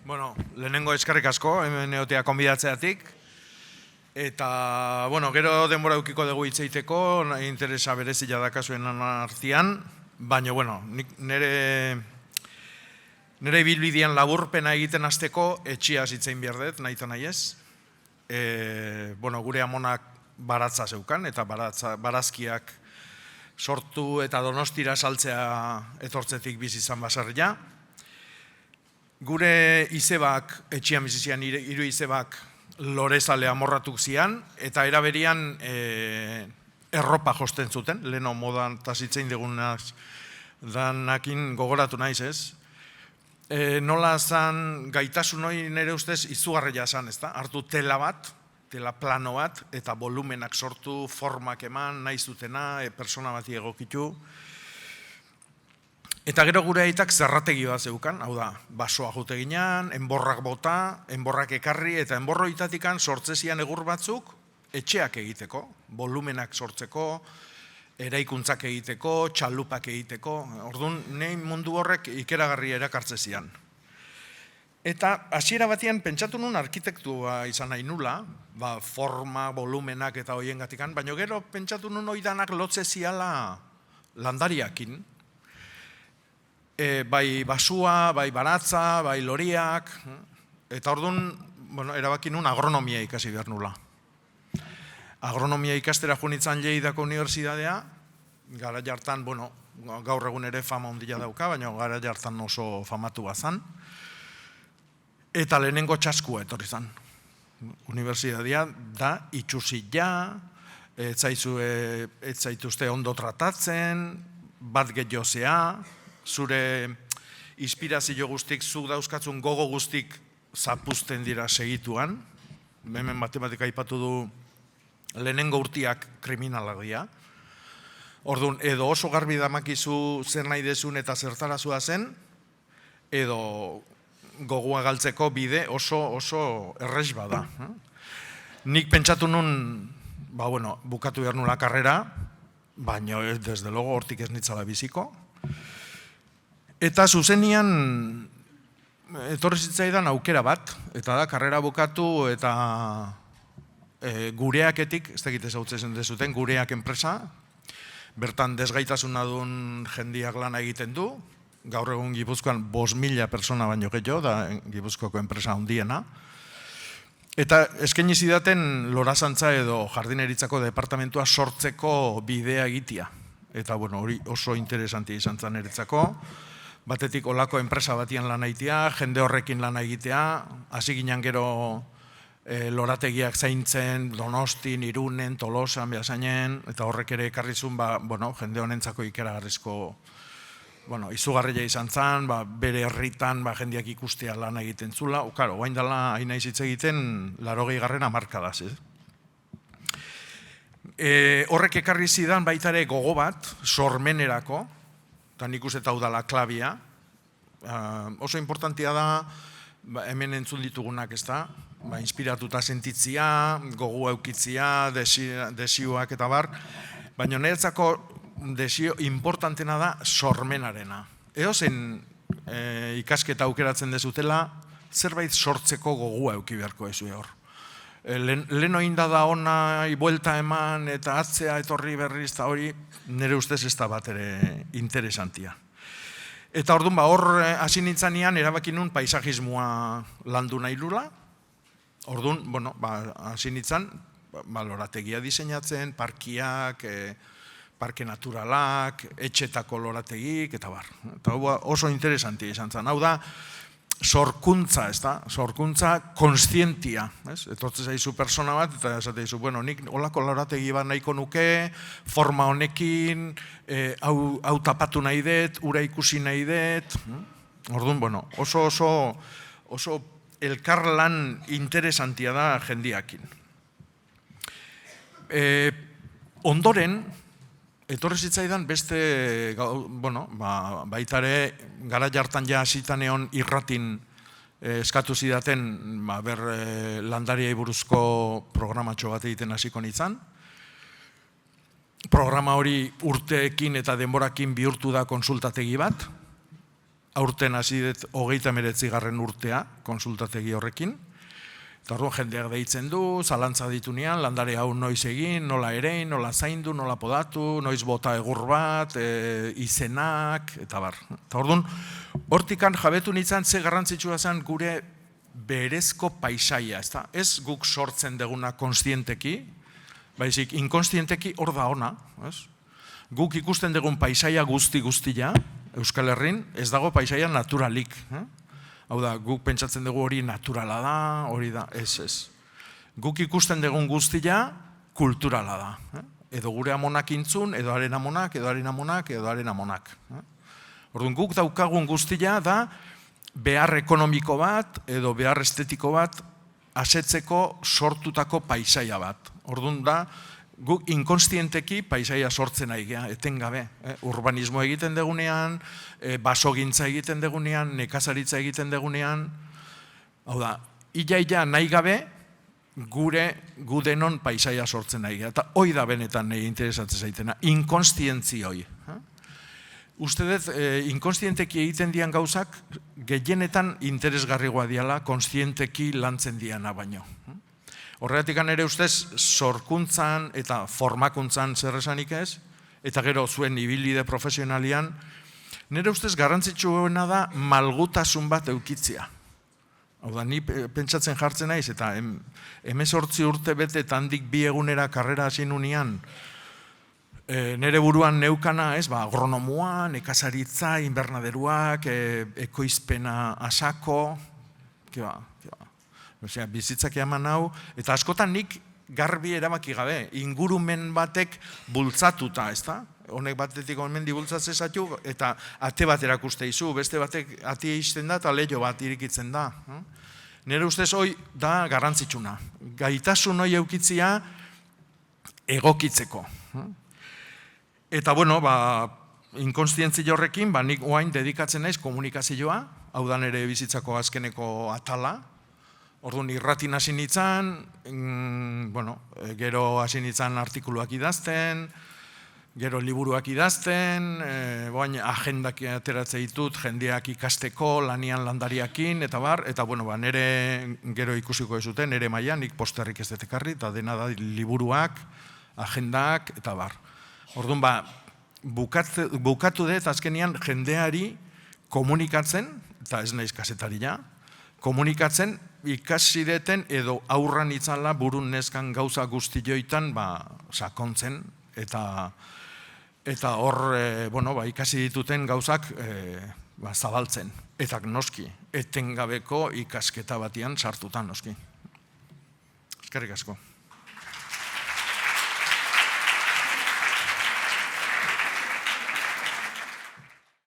Bueno, lehenengo eskerrik asko, hemen egotea konbidatzeatik. Eta, gero denbora eukiko dugu hitzeiteko, interesa berezila dakazuen artean, baina, nire bilbidean laburpena egiten hasteko etxia zitzein behar dut, nahi eta nahi ez. Gure amonak baratza zeukan, eta barazkiak sortu eta Donostira saltzea etortzetik bizizan basarria. Gure izebak, etxian bizizian hiru izebak lorezale amorratuk zian, eta eraberian erropa josten zuten, leheno modan tasitzein degunaz danakin gogoratu naiz ez. Nola zan gaitasun hori nire ustez izugarria zan, ezta? Hartu tela bat, tela plano bat, eta volumenak sortu, formak eman, nahi zutena, persona bati egokitu. Eta gero gure aitak zerrategi bat zeukan, hau da, basoa jute ginean, enborrak bota, enborrak ekarri, eta enborroitatikan sortzezian egur batzuk etxeak egiteko, volumenak sortzeko, eraikuntzak egiteko, txalupak egiteko, orduan, nahi mundu horrek ikeragarri erakartzezian. Eta hasiera batean pentsatu nun arkitektua izan nahi nula, forma, volumenak eta hoien gatikan, baina gero pentsatu nun oidanak lotze ziala landariakin, bai basua, bai baratza, bai loriak, eta orduan, erabaki nun agronomia ikasi behar nula. Agronomia ikastera junitzen Lleidako Unibertsitatea, gara jartan, gaur egun ere fama ondila dauka, baina gara jartan oso famatu bazan, eta lehenengo txaskua etorri zan. Unibertsitatea da itxusila, ez zaituzte ondo tratatzen, bat gehiozea, zure inspirazio guztik, zuk dauzkatzun gogo guztik zapuzten dira segituan. Hemen matematika aipatu du lehenengo urtiak kriminalak dira. Orduan, edo oso garbi damakizu zer nahi dezun eta zertarazua zen, edo gogoa galtzeko bide oso errez bada. Nik pentsatu nun, bukatu behar nula karrera, baina desde logo hortik ez nitzala biziko. Eta zuzenian etorri zitzaidan aukera bat, eta da, karrera bukatu eta gureaketik, ez dakit ezautzen dezuten, gureak enpresa, bertan desgaitasuna duen jendiak lana egiten du, gaur egun Gipuzkoan 5.000 persona baino gehiago, da Gipuzkoako enpresa handiena, eta eskaini zidaten lorazantza edo jardineritzako departamentua sortzeko bidea egitea. Eta hori oso interesantia izan zen eritzako, batetik olako enpresa batian lan egitea, jende horrekin lan egitea, hasi ginen gero lorategiak zaintzen, Donostin, Irunen, Tolosan, Beasainen, eta horrek ere ekarrizun, jende honentzako ikeragarrizko, izugarria izan zen, bere herritan jendeak ikustea lan egiten zula, oain dela hain naiz hitz egiten 80. hamarkadaz. Horrek ekarri zidan baita ere gogo bat, sormenerako, eta nik uste hau dela klabia. Oso importantia da, hemen entzun ditugunak, ez da, inspiratuta sentitzia, gogoa eukitzia, desioak eta bar, baina niretzako desio importantena da sormenarena. Edozen ikasketa aukeratzen dezutela, zerbait sortzeko gogoa euki beharko ezu hor. Lehen oinda da ona, buelta eman eta atzea etorri berriz, eta hori nire ustez ez da bat ere interesantia. Eta orduan, hor hasi nintzanean erabaki nun paisajismoa landu nahi lula. Orduan, hasi nintzen, lorategia diseinatzen, parkiak, parke naturalak, etxetako lorategik, eta bar. Eta oso interesantia izan zen. Hau da, sorkuntza, ez da? Sorkuntza konstientia. Etortze zaizu persona bat, eta esate dizu, nik olako lorategi bat nahiko nuke, forma honekin, hau tapatu nahi dut, ura ikusi nahi dut. Orduan, oso elkarlan interesantia da jendiakin. Ondoren, etorri zitzaidan beste, baita ere, gara jartan ja hasitan egon irratin eskatu zidaten landariei buruzko programatxo bat egiten hasiko nintzen. Programa hori urteekin eta denborakin bihurtu da konsultategi bat, aurten hasi dut 39. urtea konsultategi horrekin. Eta orduan jendeak deitzen du, zalantza ditunean, landare hau noiz egin, nola erein, nola zaindu, nola podatu, noiz bota egur bat, izenak, eta bar. Eta orduan, hortikan jabetu nintzen ze garrantzitsua zen gure berezko paisaia, ez guk sortzen deguna konstienteki, baizik inkonstienteki hor da ona. Guk ikusten dugun paisaia guztia, Euskal Herrin, ez dago paisaia naturalik. Hau da, guk pentsatzen dugu hori naturala da, hori da, ez. Guk ikusten dugun guztia kulturala da. Edo gure amonak intzun, edo haren amonak, edo haren amonak, edo haren amonak. Orduan, guk daukagun guztia da behar ekonomiko bat, edo behar estetiko bat, asetzeko sortutako paisaia bat. Orduan da, guk inkonstienteki paisaia sortzen ari gea, etengabe. Urbanismo egiten degunean, basogintza egiten degunean, nekazaritza egiten degunean. Hau da, illa nahi gabe gudenon paisaia sortzen ari gea. Eta hoi da benetan nahi interesatzen zaitena, inkonstientzi hoi. Uste dut, inkonstienteki egiten dian gauzak, gehienetan interesgarrigoa diala, konstienteki lantzen diana baino. Horregatik ere ustez, sorkuntzan eta formakuntzan zer esanik ez, eta gero zuen ibilbide profesionalian, nire ustez garrantzitsuena da malgutasun bat eukitzia. Hau da, ni pentsatzen jartzen naiz, eta 18 urte bete eta handik 2 egunera karrera hasi nunean, nire buruan neukana, agronomua, nekazaritza, inbernaderuak, ekoizpena asako, bizitzak eman hau, eta askotan nik garbi erabaki gabe, ingurumen batek bultzatuta, ez da? Honek batetik omendi bultzatzen zatu, eta ate bat erakuste izu, beste batek ate izten da, eta leio bat irikitzen da. Nire ustez hoi da garrantzitsuna. Gaitasun hoi eukitzia egokitzeko. Eta bueno, inkonstientzia horrekin, nik oain dedikatzen naiz komunikazioa, hau da nire bizitzako azkeneko atala. Orduan irratin hasi nintzen, gero hasi nintzen artikuluak idazten, gero liburuak idazten, agendak ateratzen ditut, jendeak ikasteko, lanian landariakin, eta bar, eta nire gero ikusiko ez zuten, nire mailan, nik posterrik ez detekarri, eta dena da liburuak, agendak, eta bar. Orduan bukatu dut azkenian jendeari komunikatzen, eta ez naiz kazetaria, komunikatzen ikasi deten edo aurran itzala burun neskan gauza guztioitan sakontzen eta hor ikasi dituten gauzak zabaltzen. Eta noski, etengabeko ikasketa batian sartutan noski. Eskerrik asko.